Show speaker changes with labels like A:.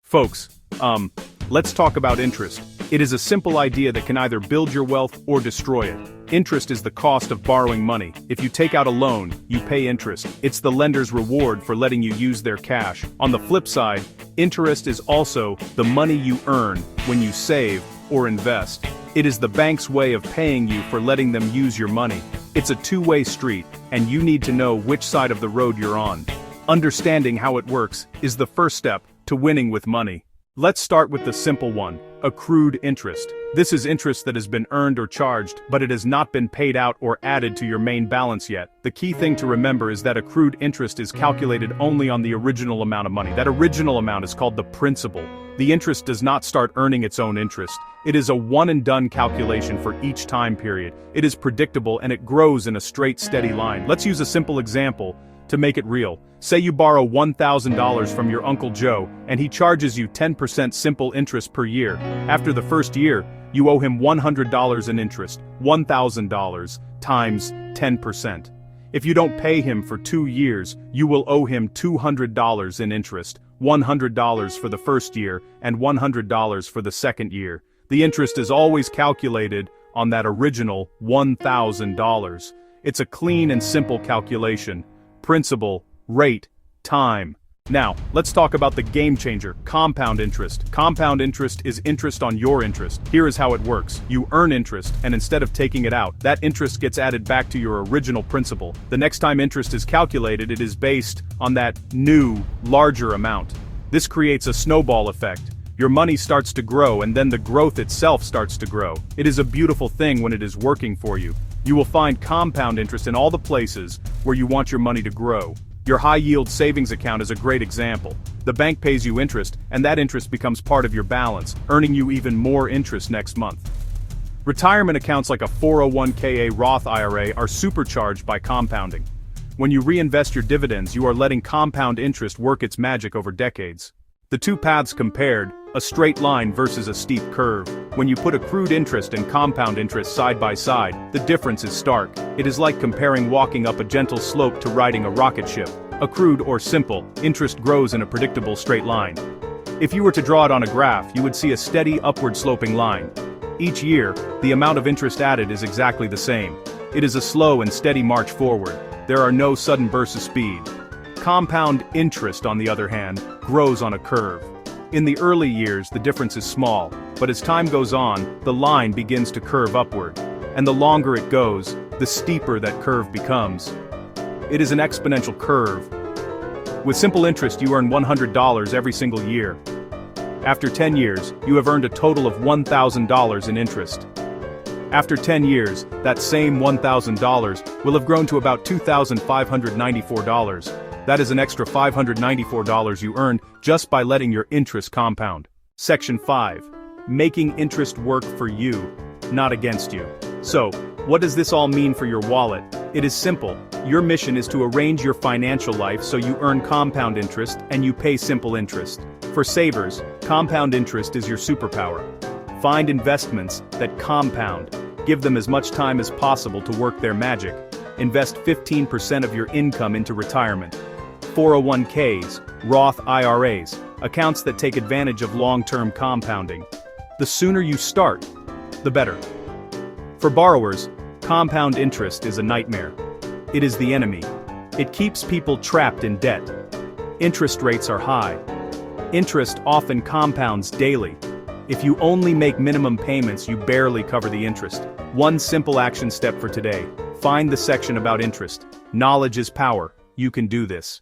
A: Folks, let's talk about interest. It is a simple idea that can either build your wealth or destroy it. Interest is the cost of borrowing money. If you take out a loan, you pay interest. It's the lender's reward for letting you use their cash. On the flip side, interest is also the money you earn when you save or invest. It is the bank's way of paying you for letting them use your money. It's a two-way street, and you need to know which side of the road you're on. Understanding how it works is the first step to winning with money. Let's start with the simple one, accrued interest. This is interest that has been earned or charged, but it has not been paid out or added to your main balance yet. The key thing to remember is that accrued interest is calculated only on the original amount of money. That original amount is called the principal. The interest does not start earning its own interest. It is a one-and-done calculation for each time period. It is predictable and it grows in a straight, steady line. Let's use a simple example to make it real. Say you borrow $1,000 from your Uncle Joe, and he charges you 10% simple interest per year. After the first year, you owe him $100 in interest, $1,000 times 10%. If you don't pay him for 2 years, you will owe him $200 in interest, $100 for the first year, and $100 for the second year. The interest is always calculated on that original $1,000. It's a clean and simple calculation. Principal, rate, time. Now, let's talk about the game changer, compound interest. Compound interest is interest on your interest. Here is how it works. You earn interest, and instead of taking it out, that interest gets added back to your original principal. The next time interest is calculated, it is based on that new, larger amount. This creates a snowball effect. Your money starts to grow, and then the growth itself starts to grow. It is a beautiful thing when it is working for you. You will find compound interest in all the places where you want your money to grow. Your high-yield savings account is a great example. The bank pays you interest, and that interest becomes part of your balance, earning you even more interest next month. Retirement accounts like a 401k, Roth IRA are supercharged by compounding. When you reinvest your dividends, you are letting compound interest work its magic over decades. The two paths compared, a straight line versus a steep curve. When you put accrued interest and compound interest side by side, the difference is stark. It is like comparing walking up a gentle slope to riding a rocket ship. Accrued or simple, interest grows in a predictable straight line. If you were to draw it on a graph, you would see a steady upward sloping line. Each year, the amount of interest added is exactly the same. It is a slow and steady march forward. There are no sudden bursts of speed. Compound interest, on the other hand, grows on a curve. In the early years, the difference is small, but as time goes on, the line begins to curve upward. And the longer it goes, the steeper that curve becomes. It is an exponential curve. With simple interest, you earn $100 every single year. After 10 years, you have earned a total of $1,000 in interest. After 10 years, that same $1,000 will have grown to about $2,594. That is an extra $594 you earned just by letting your interest compound. Section 5. Making interest work for you, not against you. So, what does this all mean for your wallet? It is simple. Your mission is to arrange your financial life so you earn compound interest and you pay simple interest. For savers, compound interest is your superpower. Find investments that compound. Give them as much time as possible to work their magic. Invest 15% of your income into retirement. 401ks, Roth IRAs, accounts that take advantage of long-term compounding. The sooner you start, the better. For borrowers, compound interest is a nightmare. It is the enemy. It keeps people trapped in debt. Interest rates are high. Interest often compounds daily. If you only make minimum payments, you barely cover the interest. One simple action step for today. Find the section about interest. Knowledge is power. You can do this.